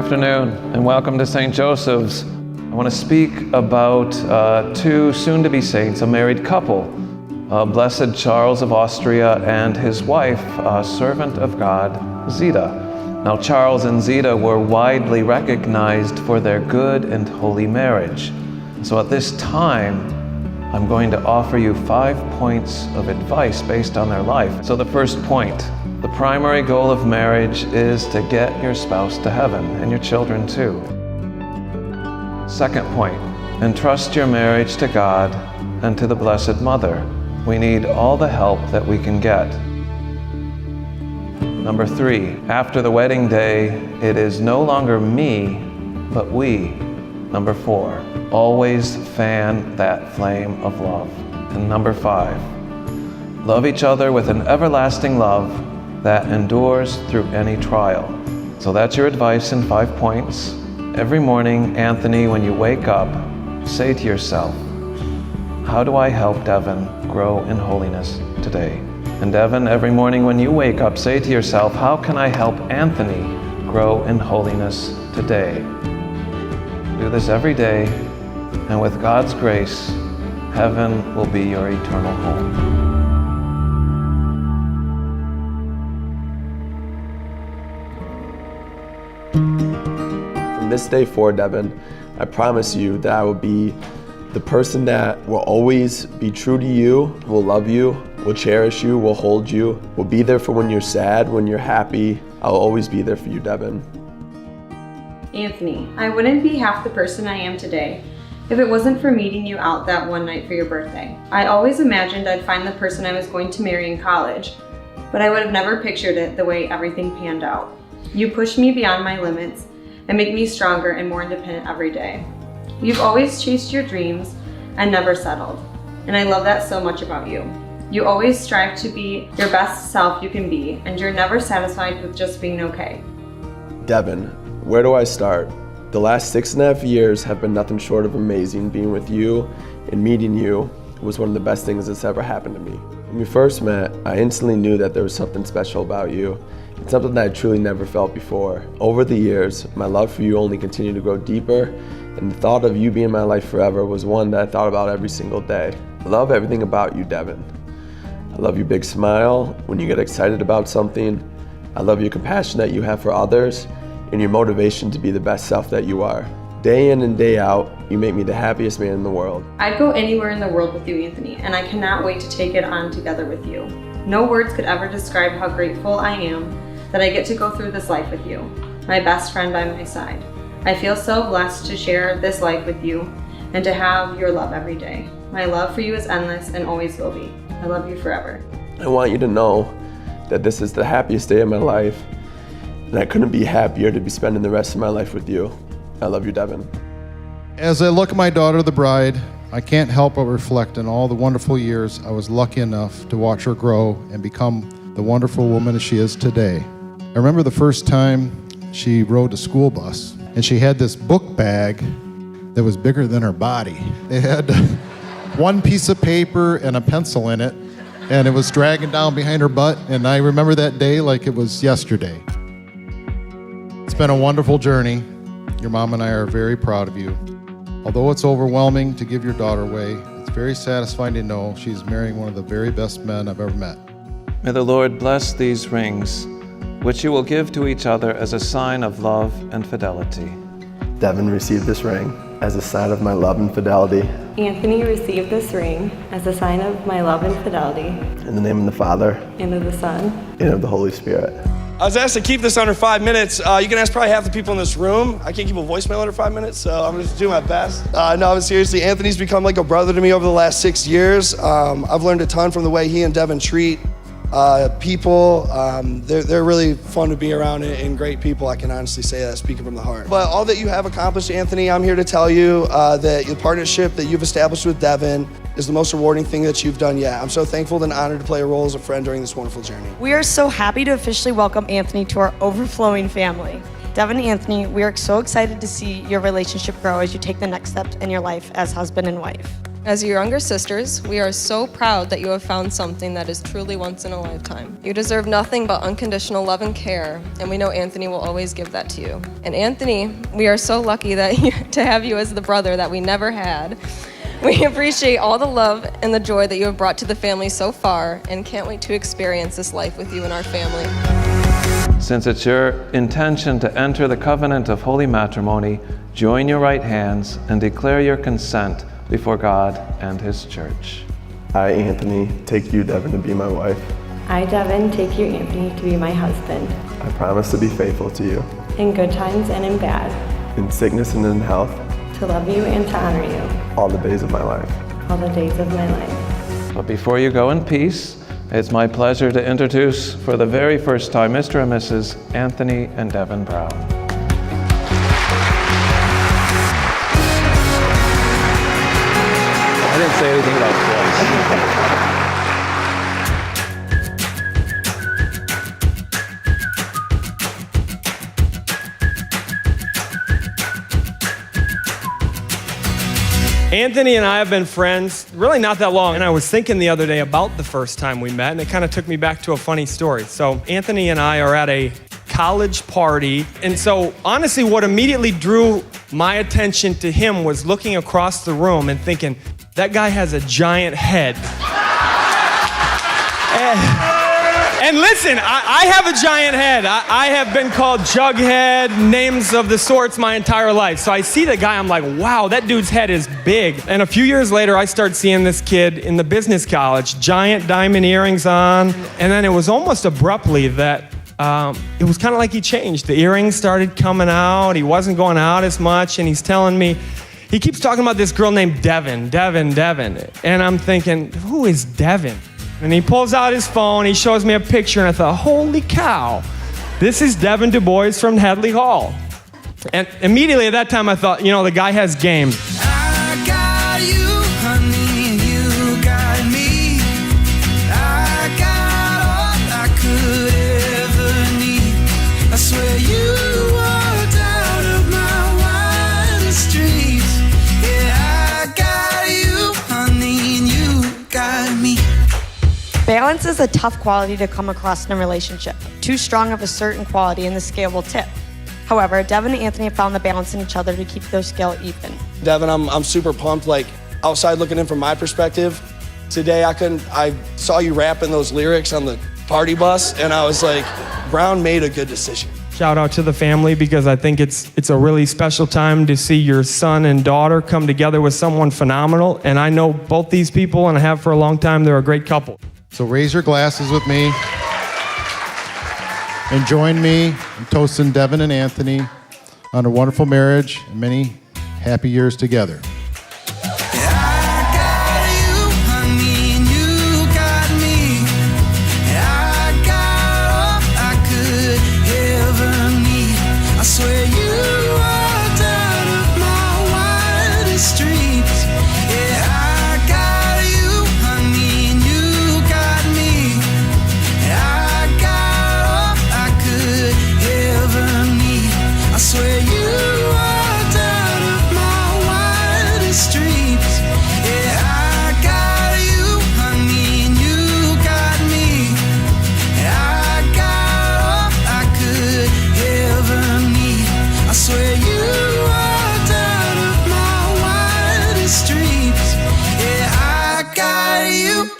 afternoon and welcome to St. Joseph's. I want to speak about two soon-to-be saints, a married couple, Blessed Charles of Austria and his wife, servant of God, Zita. Now, Charles and Zita were widely recognized for their good and holy marriage. So at this time, I'm going to offer you 5 points of advice based on their life. So the first point, the primary goal of marriage is to get your spouse to heaven and your children too. Second point, entrust your marriage to God and to the Blessed Mother. We need all the help that we can get. Number 3, after the wedding day, it is no longer me, but we. Number 4, always fan that flame of love. And number 5, love each other with an everlasting love that endures through any trial. So that's your advice in 5 points. Every morning, Anthony, when you wake up, say to yourself, how do I help Devin grow in holiness today? And Devin, every morning when you wake up, say to yourself, how can I help Anthony grow in holiness today? Do this every day, and with God's grace, heaven will be your eternal home. From this day forward, Devin, I promise you that I will be the person that will always be true to you, will love you, will cherish you, will hold you, will be there for when you're sad, when you're happy. I'll always be there for you, Devin. Anthony, I wouldn't be half the person I am today if it wasn't for meeting you out that one night for your birthday. I always imagined I'd find the person I was going to marry in college, but I would have never pictured it the way everything panned out. You push me beyond my limits and make me stronger and more independent every day. You've always chased your dreams and never settled, and I love that so much about you. You always strive to be your best self you can be, and you're never satisfied with just being okay. Devin, where do I start? The last 6.5 years have been nothing short of amazing. Being with you and meeting you was one of the best things that's ever happened to me. When we first met, I instantly knew that there was something special about you. It's something that I truly never felt before. Over the years, my love for you only continued to grow deeper, and the thought of you being in my life forever was one that I thought about every single day. I love everything about you, Devin. I love your big smile when you get excited about something. I love your compassion that you have for others and your motivation to be the best self that you are. Day in and day out, you make me the happiest man in the world. I'd go anywhere in the world with you, Anthony, and I cannot wait to take it on together with you. No words could ever describe how grateful I am that I get to go through this life with you, my best friend by my side. I feel so blessed to share this life with you and to have your love every day. My love for you is endless and always will be. I love you forever. I want you to know that this is the happiest day of my life, and I couldn't be happier to be spending the rest of my life with you. I love you, Devin. As I look at my daughter, the bride, I can't help but reflect on all the wonderful years I was lucky enough to watch her grow and become the wonderful woman she is today. I remember the first time she rode a school bus, and she had this book bag that was bigger than her body. It had one piece of paper and a pencil in it, and it was dragging down behind her butt, and I remember that day like it was yesterday. It's been a wonderful journey. Your mom and I are very proud of you. Although it's overwhelming to give your daughter away, it's very satisfying to know she's marrying one of the very best men I've ever met. May the Lord bless these rings, which you will give to each other as a sign of love and fidelity. Devin, receive this ring as a sign of my love and fidelity. Anthony, receive this ring as a sign of my love and fidelity. In the name of the Father, And of the Son, and of the Holy Spirit. I was asked to keep this under 5 minutes. You can ask probably half the people in this room. I can't keep a voicemail under 5 minutes, so I'm gonna do my best. No, but seriously, Anthony's become like a brother to me over the last 6 years. I've learned a ton from the way he and Devin treat people. They're really fun to be around and great people. I can honestly say that, speaking from the heart. But all that you have accomplished, Anthony, I'm here to tell you that the partnership that you've established with Devin is the most rewarding thing that you've done yet. I'm so thankful and honored to play a role as a friend during this wonderful journey. We are so happy to officially welcome Anthony to our overflowing family. Devin and Anthony, we are so excited to see your relationship grow as you take the next steps in your life as husband and wife. As your younger sisters, we are so proud that you have found something that is truly once in a lifetime. You deserve nothing but unconditional love and care, and we know Anthony will always give that to you. And Anthony, we are so lucky to have you as the brother that we never had. We appreciate all the love and the joy that you have brought to the family so far, and can't wait to experience this life with you and our family. Since it's your intention to enter the covenant of holy matrimony, join your right hands and declare your consent before God and His church. I, Anthony, take you, Devin, to be my wife. I, Devin, take you, Anthony, to be my husband. I promise to be faithful to you. In good times and in bad. In sickness and in health. To love you and to honor you. All the days of my life. All the days of my life. But before you go in peace, it's my pleasure to introduce for the very first time Mr. and Mrs. Anthony and Devin Brown. I didn't say anything about twice. Anthony and I have been friends really not that long, and I was thinking the other day about the first time we met, and it kind of took me back to a funny story. So Anthony and I are at a college party, and so honestly what immediately drew my attention to him was looking across the room and thinking, that guy has a giant head. And listen, I have a giant head. I have been called Jughead, names of the sorts my entire life. So I see the guy, I'm like, wow, that dude's head is big. And a few years later, I start seeing this kid in the business college, giant diamond earrings on. And then it was almost abruptly that it was kind of like he changed. The earrings started coming out. He wasn't going out as much. And he's telling me, he keeps talking about this girl named Devin. And I'm thinking, who is Devin? And he pulls out his phone, he shows me a picture, and I thought, holy cow, this is Devin Du Bois from Hadley Hall. And immediately at that time I thought, the guy has game. I got you, honey, you got me. I got all I could ever need. I swear you walked out of my wildest dreams. Yeah, I got you, honey, and you got me. Balance is a tough quality to come across in a relationship. Too strong of a certain quality and the scale will tip. However, Devin and Anthony have found the balance in each other to keep their scale even. Devin, I'm super pumped. Like, outside looking in from my perspective, today I saw you rapping those lyrics on the party bus, and I was like, Brown made a good decision. Shout out to the family, because I think it's a really special time to see your son and daughter come together with someone phenomenal. And I know both these people, and I have for a long time. They're a great couple. So raise your glasses with me and join me in toasting Devin and Anthony on a wonderful marriage and many happy years together.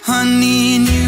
Honey, and you